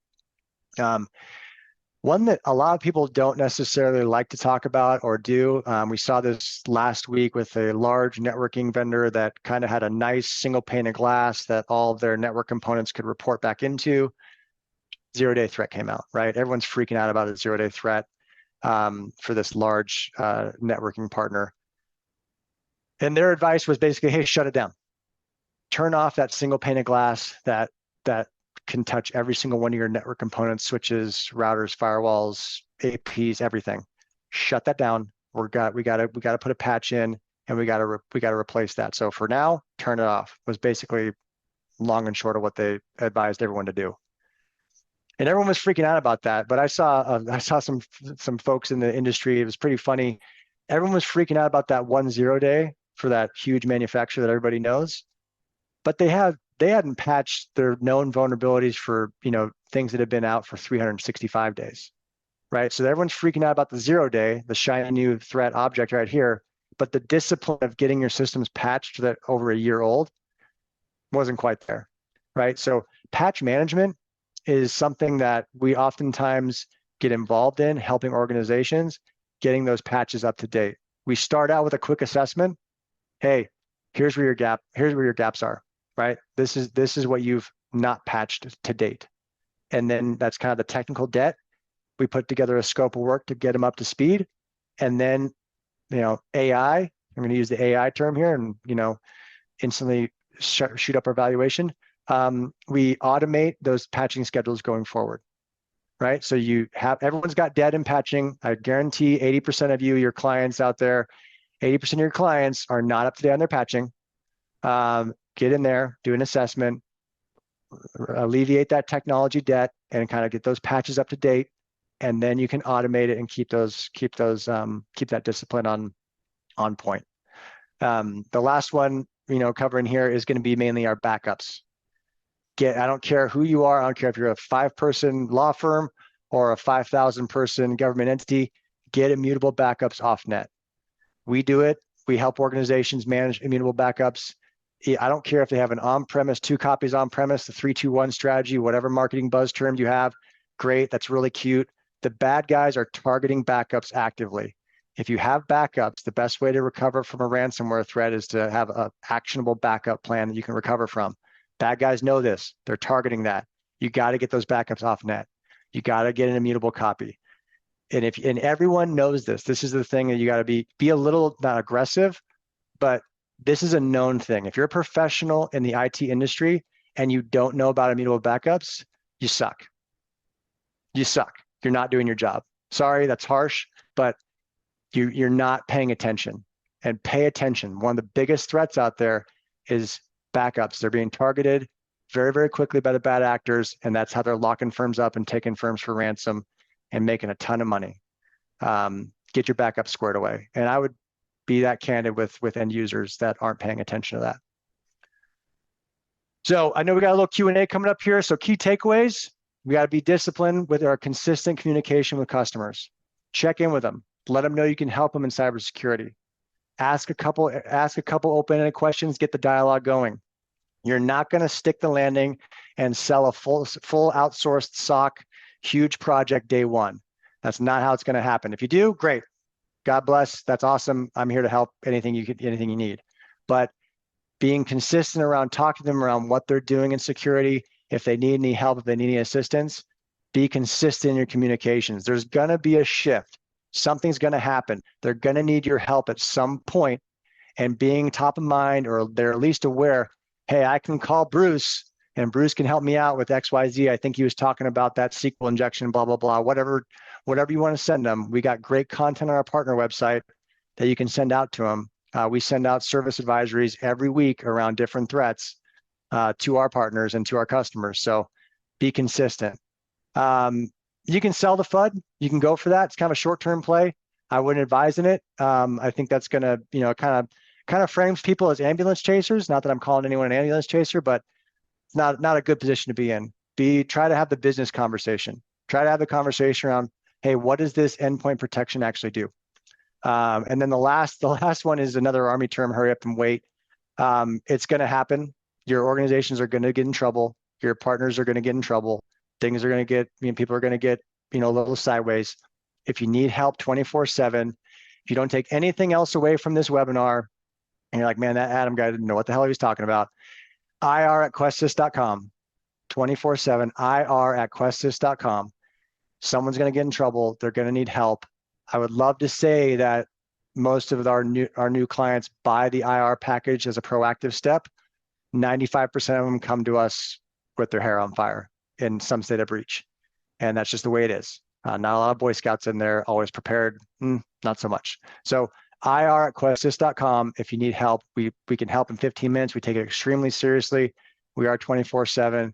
One that a lot of people don't necessarily like to talk about or do. We saw this last week with a large networking vendor that kind of had a nice single pane of glass that all of their network components could report back into. Zero-day threat came out, right? Everyone's freaking out about a zero-day threat for this large networking partner. And their advice was basically, hey, shut it down. Turn off that single pane of glass that can touch every single one of your network components, switches, routers, firewalls, APs, everything. Shut that down. We got to put a patch in, and we got to replace that. So for now, turn it off was basically long and short of what they advised everyone to do. And everyone was freaking out about that. But I saw some folks in the industry. It was pretty funny. Everyone was freaking out about that 1-0 day for that huge manufacturer that everybody knows. But they hadn't patched their known vulnerabilities for, things that have been out for 365 days, right? So everyone's freaking out about the 0 day, the shiny new threat object right here. But the discipline of getting your systems patched that over a year old wasn't quite there, right? So patch management is something that we oftentimes get involved in, helping organizations getting those patches up to date. We start out with a quick assessment. Hey, here's where your gaps are, right? This is what you've not patched to date. And then that's kind of the technical debt. We put together a scope of work to get them up to speed. And then, AI, I'm going to use the AI term here and, instantly shoot up our valuation. We automate those patching schedules going forward, right? So everyone's got debt in patching. I guarantee 80% of your clients out there, 80% of your clients are not up to date on their patching. Get in there, do an assessment, alleviate that technology debt, and kind of get those patches up to date. And then you can automate it and keep that discipline on point. The last one, covering here is going to be mainly our backups. I don't care who you are. I don't care if you're a 5-person law firm or a 5,000-person government entity, get immutable backups off net. We do it. We help organizations manage immutable backups. I don't care if they have an on-premise, 2 copies on-premise, the 3-2-1 strategy, whatever marketing buzz term you have. Great. That's really cute. The bad guys are targeting backups actively. If you have backups, the best way to recover from a ransomware threat is to have an actionable backup plan that you can recover from. Bad guys know this. They're targeting that. You got to get those backups off net. You got to get an immutable copy. And everyone knows this. This is the thing that you got to be a little, not aggressive, but this is a known thing. If you're a professional in the IT industry and you don't know about immutable backups, you suck. You suck. You're not doing your job. Sorry, that's harsh, but you're not paying attention. And pay attention. One of the biggest threats out there is backups. They're being targeted very, very quickly by the bad actors, and that's how they're locking firms up and taking firms for ransom and making a ton of money. Get your backups squared away. And I would be that candid with end users that aren't paying attention to that. So I know we got a little Q&A coming up here. So key takeaways, we got to be disciplined with our consistent communication with customers. Check in with them. Let them know you can help them in cybersecurity. Ask a couple open-ended questions, get the dialogue going. You're not going to stick the landing and sell a full outsourced SOC huge project day one. That's not how it's going to happen. If you do, great. God bless. That's awesome. I'm here to help anything you need. But being consistent around talking to them around what they're doing in security, if they need any help, if they need any assistance, be consistent in your communications. There's going to be a shift. Something's going to happen. They're going to need your help at some point, and being top of mind, or they're at least aware, hey, I can call Bruce and Bruce can help me out with XYZ. I think he was talking about that SQL injection, blah, blah, blah, whatever you want to send them. We got great content on our partner website that you can send out to them. We send out service advisories every week around different threats to our partners and to our customers. So be consistent. You can sell the FUD. You can go for that. It's kind of a short-term play. I wouldn't advise in it. I think that's going to, kind of frames people as ambulance chasers. Not that I'm calling anyone an ambulance chaser, but it's not a good position to be in. Try to have the business conversation. Try to have the conversation around, hey, what does this endpoint protection actually do? And then the last one is another Army term, hurry up and wait. It's going to happen. Your organizations are going to get in trouble. Your partners are going to get in trouble. Things are going to get, people are going to get, a little sideways. If you need help 24/7, if you don't take anything else away from this webinar, and you're like, man, that Adam guy didn't know what the hell he was talking about, ir@questsys.com, 24/7, ir@questsys.com. Someone's going to get in trouble. They're going to need help. I would love to say that most of our new clients buy the IR package as a proactive step. 95% of them come to us with their hair on fire. in some state of breach. And that's just the way it is. Not a lot of Boy Scouts in there, always prepared, not so much. So ir@questsys.com. If you need help, we can help in 15 minutes. We take it extremely seriously. We are 24/7.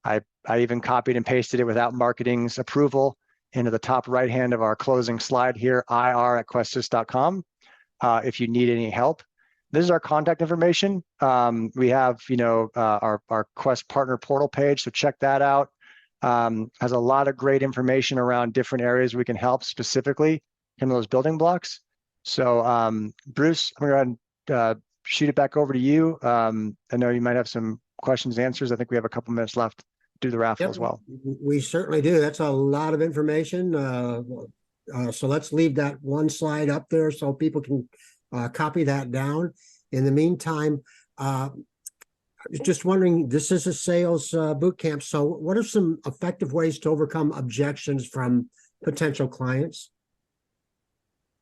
I even copied and pasted it without marketing's approval into the top right hand of our closing slide here, ir@questsys.com. If you need any help. This is our contact information. We have, our Quest partner portal page, so check that out. Has a lot of great information around different areas we can help specifically in those building blocks. So Bruce, I'm going to go ahead and shoot it back over to you. I know you might have some questions and answers. I think we have a couple minutes left to do the raffle as well. We certainly do. That's a lot of information. So let's leave that one slide up there so people can copy that down. In the meantime, just wondering, this is a sales boot camp. So what are some effective ways to overcome objections from potential clients?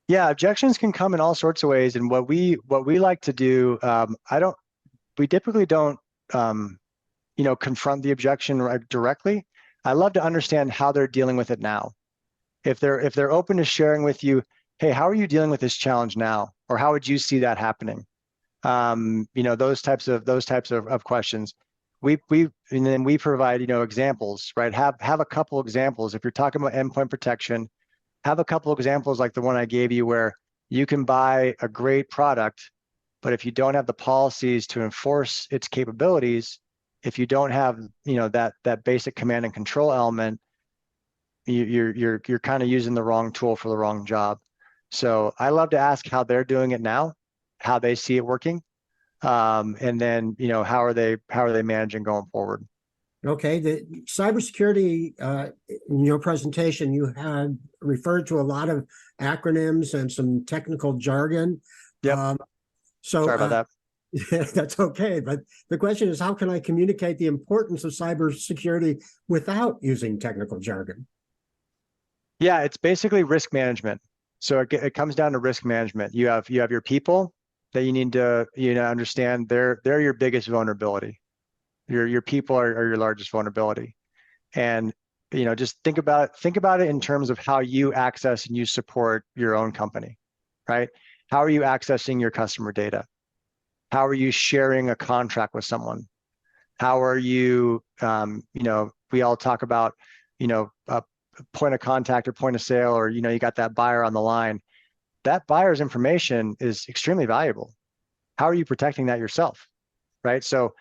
Yeah, objections can come in all sorts of ways. And what we like to do, we typically don't, confront the objection directly. I love to understand how they're dealing with it now. If they're open to sharing with you, hey, how are you dealing with this challenge now? Or how would you see that happening? Those types of questions. And then we provide, examples, right? Have a couple examples. If you're talking about endpoint protection, have a couple examples like the one I gave you where you can buy a great product, but if you don't have the policies to enforce its capabilities, if you don't have, that basic command and control element, you're kind of using the wrong tool for the wrong job. So I love to ask how they're doing it now, how they see it working, and then how are they managing going forward. Okay, the cybersecurity in your presentation, you had referred to a lot of acronyms and some technical jargon. Yep. Sorry about that. Yeah, that's okay. But the question is, how can I communicate the importance of cybersecurity without using technical jargon? Yeah, it's basically risk management. So it comes down to risk management. You have your people that you need to understand. They're your biggest vulnerability. Your people are your largest vulnerability. And just think about it in terms of how you access and you support your own company, right? How are you accessing your customer data? How are you sharing a contract with someone? How are you, we all talk about, a point of contact or point of sale, or, you got that buyer on the line. That buyer's information is extremely valuable. How are you protecting that yourself, right? So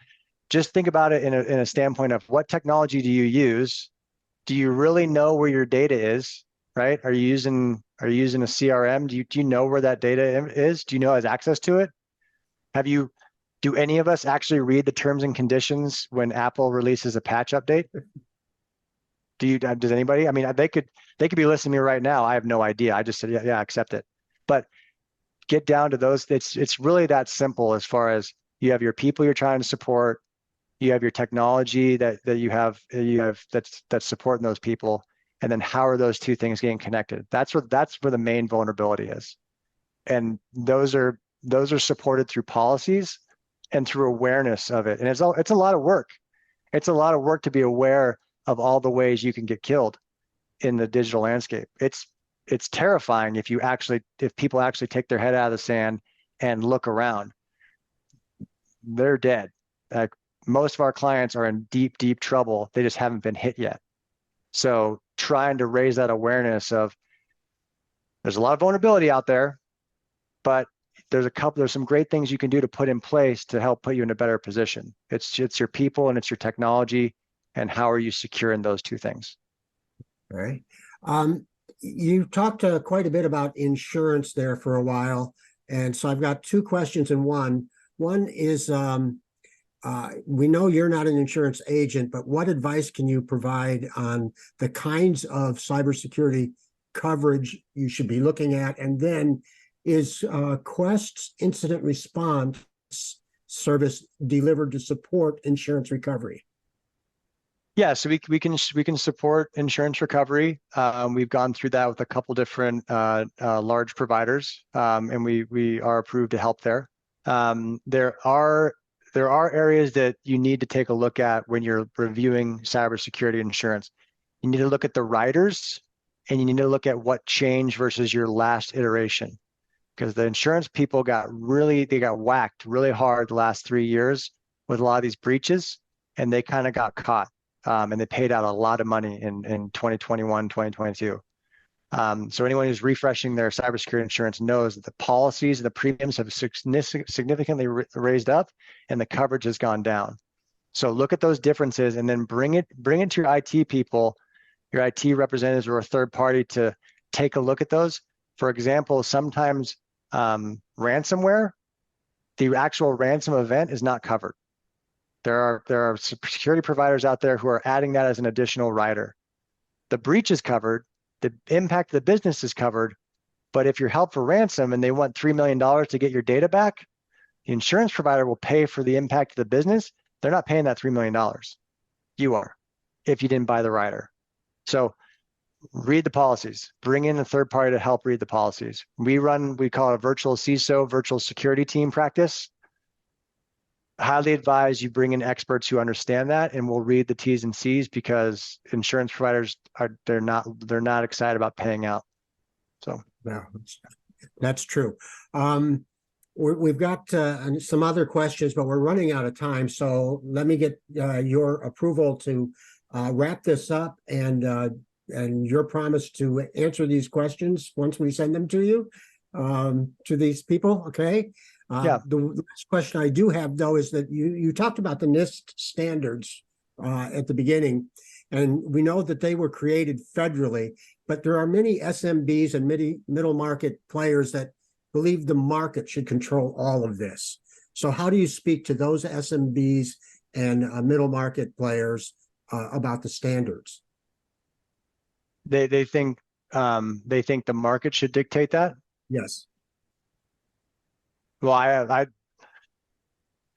just think about it in a standpoint of what technology do you use? Do you really know where your data is, right? Are you using a CRM? Do you know where that data is? Do you know has access to it? Do any of us actually read the terms and conditions when Apple releases a patch update? Does anybody? I mean, they could be listening to me right now. I have no idea. I just said, yeah, accept it. But get down to those. It's really that simple as far as you have your people you're trying to support, you have your technology that you have that's supporting those people, and then how are those two things getting connected? That's where the main vulnerability is, and those are supported through policies and through awareness of it. And it's a lot of work. It's a lot of work to be aware of all the ways you can get killed in the digital landscape. It's terrifying if people actually take their head out of the sand and look around. They're dead. Like, most of our clients are in deep, deep trouble. They just haven't been hit yet. So trying to raise that awareness of there's a lot of vulnerability out there, but there's some great things you can do to put in place to help put you in a better position. It's your people and it's your technology, and how are you securing those two things? All right. You talked quite a bit about insurance there for a while, and so I've got two questions in one. One is, we know you're not an insurance agent, but what advice can you provide on the kinds of cybersecurity coverage you should be looking at? And then, is Quest's incident response service delivered to support insurance recovery? Yeah, so we can support insurance recovery. We've gone through that with a couple different large providers, and we are approved to help there. There are there are areas that you need to take a look at when you're reviewing cybersecurity insurance. You need to look at the riders, and you need to look at what changed versus your last iteration. Because the insurance people got whacked really hard the last 3 years with a lot of these breaches, and they kind of got caught. And they paid out a lot of money in 2021, 2022. So anyone who's refreshing their cybersecurity insurance knows that the policies and the premiums have significantly raised up, and the coverage has gone down. So look at those differences, and then bring it to your IT people, your IT representatives, or a third party to take a look at those. For example, sometimes ransomware, the actual ransom event is not covered. There are security providers out there who are adding that as an additional rider. The breach is covered, the impact of the business is covered, but if you're held for ransom and they want $3 million to get your data back, the insurance provider will pay for the impact of the business. They're not paying that $3 million. You are, if you didn't buy the rider. So read the policies, bring in a third party to help read the policies. We call it a virtual CISO, virtual security team practice. Highly advise you bring in experts who understand that, and will read the T's and C's, because insurance providers they're not excited about paying out. So no, that's true. We've got some other questions, but we're running out of time. So let me get your approval to wrap this up, and your promise to answer these questions once we send them to you, to these people. Okay. Yeah. The last question I do have, though, is that you talked about the NIST standards at the beginning, and we know that they were created federally, but there are many SMBs and middle market players that believe the market should control all of this. So how do you speak to those SMBs and middle market players about the standards? They think the market should dictate that? Yes. Well,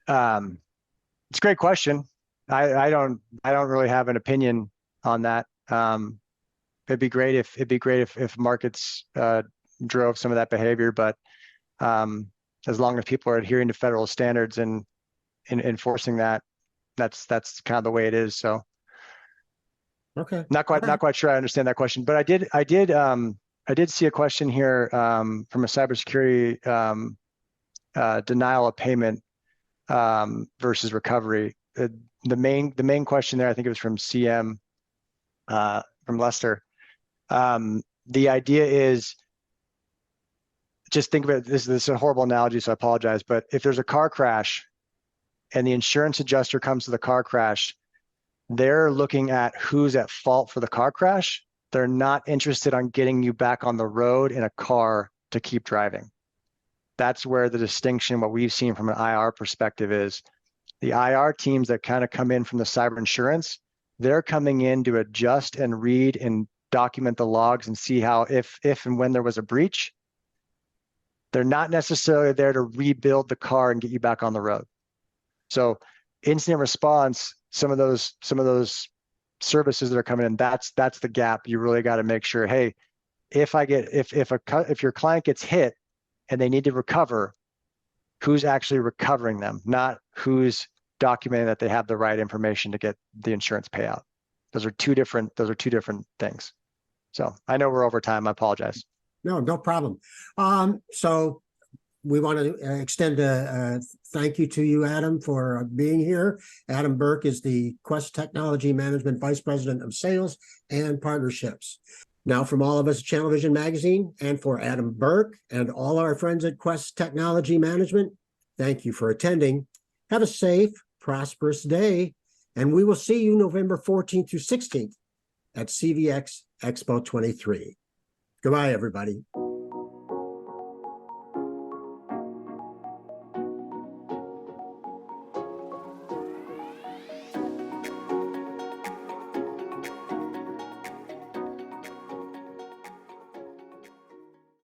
it's a great question. I don't really have an opinion on that. It'd be great if markets drove some of that behavior, but as long as people are adhering to federal standards and enforcing that, that's kind of the way it is. So, okay, not quite sure I understand that question, but I did see a question here from a cybersecurity denial of payment versus recovery. The main question there, I think it was from CM from Lester. The idea is, just think of it, this is a horrible analogy, so I apologize, but if there's a car crash and the insurance adjuster comes to the car crash, they're looking at who's at fault for the car crash. They're not interested on getting you back on the road in a car to keep driving. That's where the distinction, what we've seen from an IR perspective, is the IR teams that kind of come in from the cyber insurance, they're coming in to adjust and read and document the logs and see how, if and when there was a breach. They're not necessarily there to rebuild the car and get you back on the road. So incident response, some of those services that are coming in, that's the gap. You really got to make sure, hey, if your client gets hit and they need to recover, who's actually recovering them, not who's documenting that they have the right information to get the insurance payout. Those are two different things. So I know we're over time. I apologize. No problem. So we want to extend a thank you to you, Adam, for being here. Adam Burke is the Quest Technology Management Vice President of Sales and Partnerships. Now, from all of us at Channel Vision Magazine, and for Adam Burke and all our friends at Quest Technology Management, thank you for attending. Have a safe, prosperous day, and we will see you November 14th through 16th at CVX Expo 23. Goodbye, everybody.